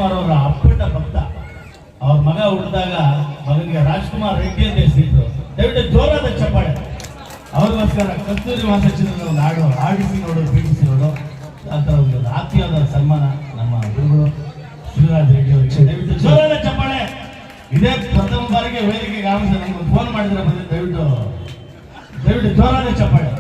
ರಾಜ್ಕುಮಾರ್ ಅವರ ಅಪ್ಪಟ ಭಕ್ತ. ಅವ್ರ ಮಗ ಹುಟ್ಟಿದಾಗ ಮಗನಿಗೆ ರಾಜ್ಕುಮಾರ್ ರೆಡ್ಡಿ ಅಂತ ಹೆಸರಿದ್ರು. ದಯವಿಟ್ಟು ಜೋರಾದ ಚಪ್ಪಾಳೆ ಅವ್ರಿಗೋಸ್ಕರ. ಕಸ್ತೂರಿ ಮಾತಾಚಿದ್ರೆ ಒಂದು ಆಡಿಸಿ ನೋಡು, ಪೀಡಿಸಿ ನೋಡು ಅಂತ ಒಂದು ಆತ್ಮೀಯವಾದ ಸನ್ಮಾನ ನಮ್ಮ ಗುರುಗಳು ಶಿವರಾಜ್ ರೆಡ್ಡಿ ಅವರಿಗೆ ದಯವಿಟ್ಟು ಜೋರಾದ ಚಪ್ಪಾಳೆ. ಇದೇ ಪ್ರಥಮ ಬಾರಿಗೆ ವೇದಿಕೆಗೆ ಆಗಮಿಸ ನಮ್ಗೆ ಫೋನ್ ಮಾಡಿದ್ರೆ ಬಂದ್ರೆ ದಯವಿಟ್ಟು ಜೋರಾದ ಚಪ್ಪಾಳೆ.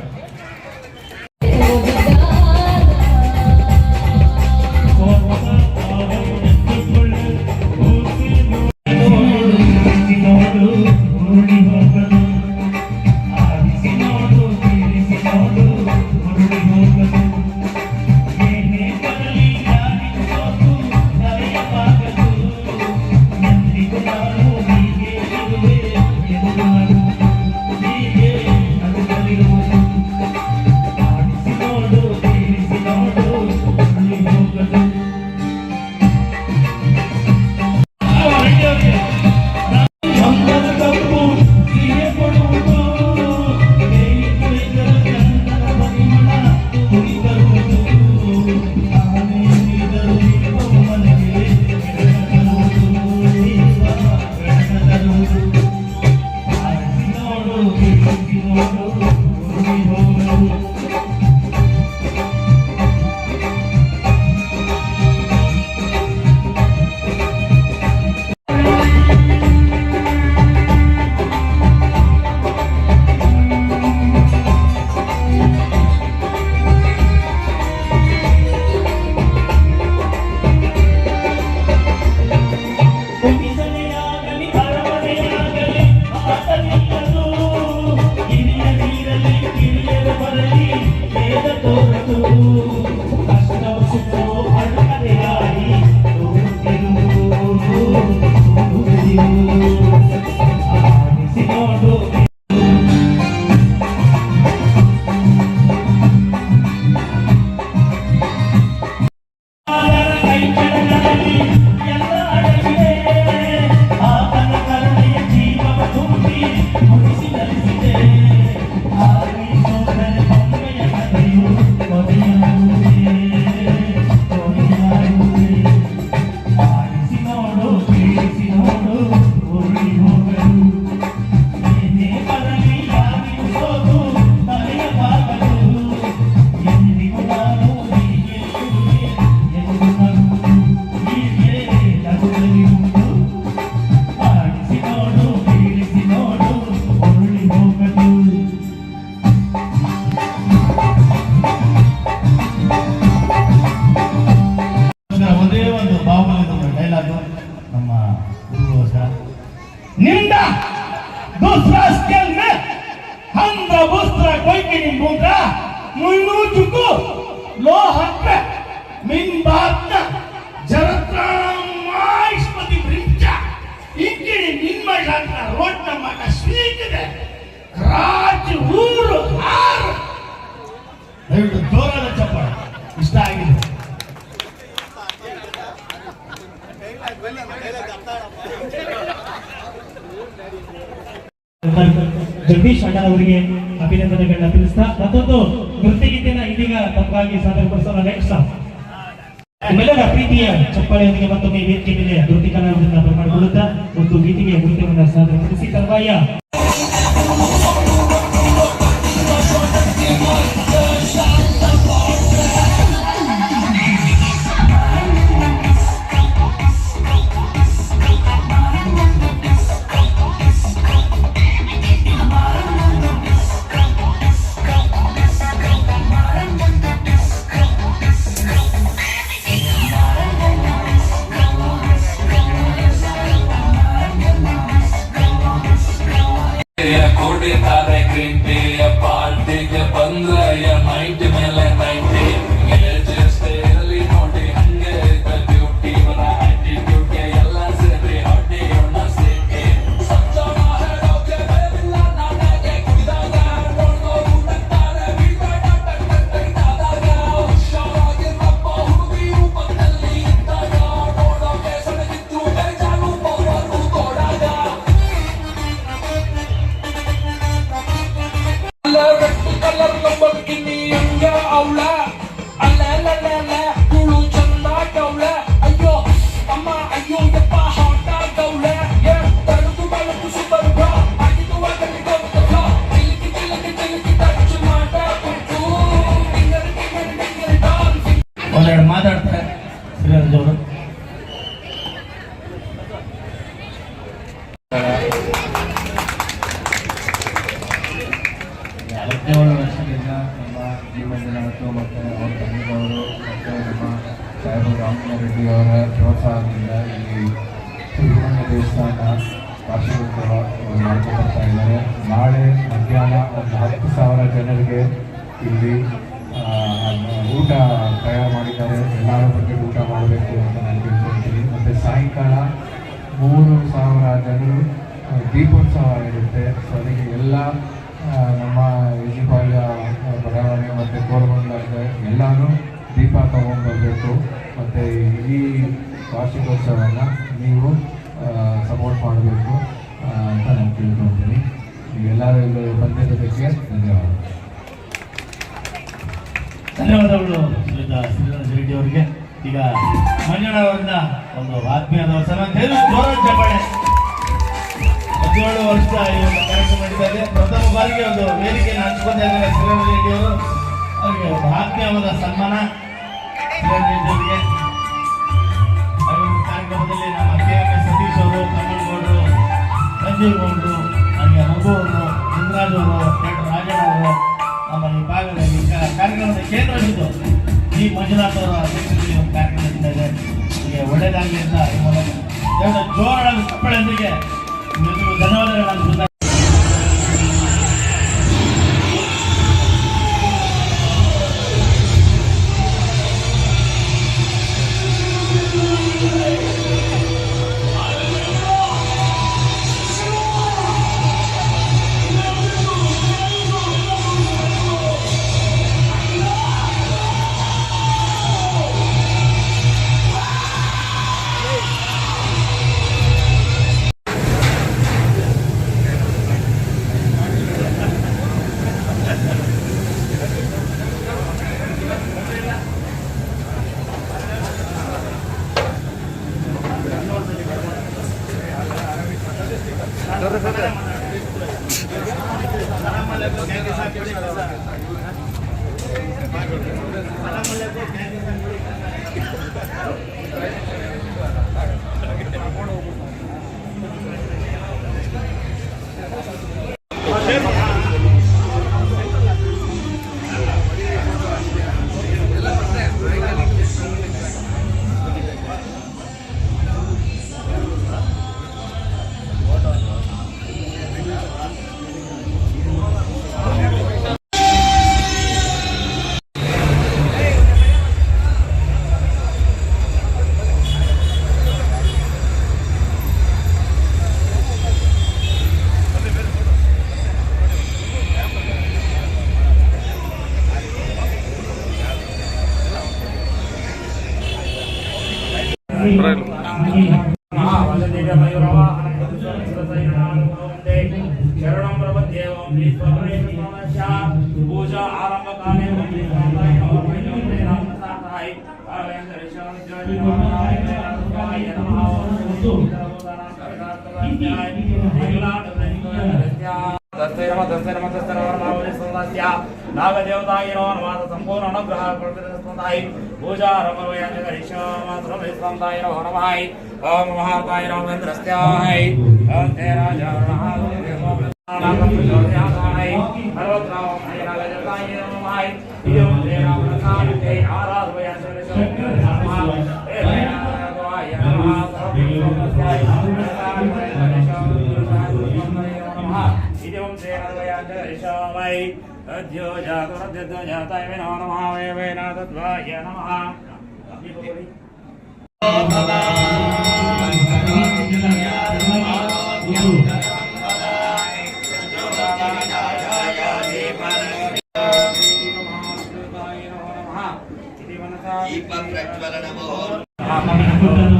निंदा दूसरा स्केल में हम दूसरा कोई की नहीं बोल रहा मुन्नू चुको लो हक मिन बात जरत्रामाइस्पति ब्रिंचा इनके निम्मा जाता रोड नम्मा का स्वीट है राज ऊर हार दयविಟ್ಟು ಜೋರಾದ ಚಪ್ಪಾಳೆ ಇಷ್ಟ ಆಗಿದೆ ಜಗದೀಶ್ ಅಣ್ಣ ಅವರಿಗೆ ಅಭಿನಂದನೆಗಳನ್ನ ತಿಳಿಸ್ತಾ ಮತ್ತೊಂದು ನೃತ್ಯ ಗೀತೆನ ಇದೀಗ ತಪ್ಪಾಗಿ ಸಾದರಪಡಿಸೋಣ. ನೆಕ್ಸ್ಟ್ ನಿಮ್ಮೆಲ್ಲರ ಪ್ರೀತಿಯ ಚಪ್ಪಾಳೆಯೊಂದಿಗೆ ಮತ್ತೊಮ್ಮೆ ವೇದಿಕೆ ಮೇಲೆ ನೃತ್ಯ ಕಲಾವಿದರನ್ನ ಬರಮಾಡಿಕೊಳ್ಳುತ್ತಾ ಒಂದು ಗೀತೆಗೆ ನೃತ್ಯವನ್ನು ಸಾದರಪಡಿಸಿ ತರುವಾಯ Lamborghini ಒಂದೆರಡು ಮಾತಾಡ್ತಾರೆ ಶ್ರೀರಾಜ್ ಅವರು. ಹದಿನೇಳು ವರ್ಷದಿಂದ ನಮ್ಮ ಜೀವನದತ್ತು ಮತ್ತು ಅವರ ತಂದೆಯವರು ಮತ್ತು ನಮ್ಮ ಸಾಹೇಬ ರಾಮಚಂದ್ರ ರೆಡ್ಡಿ ಅವರ ಪ್ರೋತ್ಸಾಹದಿಂದ ಇಲ್ಲಿ ಸುಬ್ರಹ್ಮಣ್ಯ ದೇವಸ್ಥಾನ ವಾರ್ಷಿಕೋತ್ಸವ ಮಾಡ್ಕೊಂಡು ಬರ್ತಾ ಇದ್ದಾರೆ. ನಾಳೆ ಮಧ್ಯಾಹ್ನ ಒಂದು 10,000 ಜನರಿಗೆ ಇಲ್ಲಿ ಊಟ ತಯಾರು ಮಾಡಿದ್ದಾರೆ. ಎಲ್ಲರ ಬಗ್ಗೆ ಊಟ ಮಾಡಬೇಕು ಅಂತ ನಾನು ತಿಳ್ಕೊಳ್ತೀನಿ. ಮತ್ತು ಸಾಯಂಕಾಲ 3,000 ಜನರು ದೀಪೋತ್ಸವ ಇರುತ್ತೆ. ಸೊ ಅದಕ್ಕೆ ಎಲ್ಲ ನಮ್ಮ ವಿಜಿಪಾಳ್ಯ ಬಡಾವಣೆ ಮತ್ತು ಕೋರಮಂಗಲ ಎಲ್ಲರೂ ದೀಪ ತಗೊಂಡ್ಬರಬೇಕು. ಮತ್ತು ಈ ವಾರ್ಷಿಕೋತ್ಸವನ ನೀವು ಸಪೋರ್ಟ್ ಮಾಡಬೇಕು ಅಂತ ನಾನು ತಿಳ್ಕೊಳ್ತೀನಿ. ನೀವೆಲ್ಲರೂ ಇಲ್ಲಿ ಬಂದಿರೋದಕ್ಕೆ ಧನ್ಯವಾದ. ಧನ್ಯವಾದಗಳು ಶ್ರೀರಾಜ್ ರೆಡ್ಡಿ ಅವರಿಗೆ. ಈಗ ಮಂಜಣ್ಣವರಿಂದ ಒಂದು ಆತ್ಮೀಯದ ಜೋರ ಚಪ್ಪಾಳೆ. 17 ವರ್ಷ ಈ ಒಂದು ಕಾರ್ಯಕ್ರಮ ನಡೀತಾ ಇದೆ. ಪ್ರಥಮ ಬಾರಿಗೆ ಒಂದು ವೇದಿಕೆಯನ್ನು ಹಂಚ್ಕೊತಾ ಇದ್ದಾರೆ ಶ್ರೀರಾಜ್ ರೆಡ್ಡಿ ಅವರು. ಅವರಿಗೆ ಒಂದು ಆತ್ಮೀಯವಾದ ಸನ್ಮಾನ ಶ್ರೀರಾಜ್ ರೆಡ್ಡಿ ಅವರಿಗೆ. ಕಾರ್ಯಕ್ರಮದಲ್ಲಿ ನಮ್ಮ KM ಸತೀಶ್ ಅವರು, ಕಮಲ್ಗೌಡರು, ಸಂಜೀವ್ ಗೌಡರು, ಹಾಗೆ ರಘು ಅವರು, ಇಂದ್ರಾಜ್ ಅವರು, ಡಾಕ್ಟರ್ ರಾಜಣ್ಣ ಅವರು ನಮ್ಮ ಈ ಭಾಗದಲ್ಲಿ ಕಾರ್ಯಕ್ರಮದ ಕೇಂದ್ರವಿದ್ದು ಈ ಮಂಜುನಾಥ್ ಅವರ ಅಧ್ಯಕ್ಷತೆಯಲ್ಲಿ ಒಂದು ಕಾರ್ಯಕ್ರಮ ನಡೀತಾ ಇದೆ. ಹೀಗೆ ಒಳ್ಳೆಯದಾಗಲಿ ಅಂತ ಈ ಮೂಲಕ ಜೋರಾದ ಚಪ್ಪಳೆಯೊಂದಿಗೆ ಧನ್ಯವಾದಗಳನ್ನು. ಶರಣಂ ಪ್ರಪದ್ಯೇವಂ ಪೂಜಾ ಆರಂಭ ಕಾಲೇ ನಾಗದೇವತಾಯ ನಮಃ ಸಂಪೂರ್ಣ ಅನುಗ್ರಹ ಪೂಜಾ ರಮಣಾಯ ನಮಃ ಓಂ ಮಹಾಕಾಯ ನಮಃ ಓಂ ತೇರಾಜ Gracias.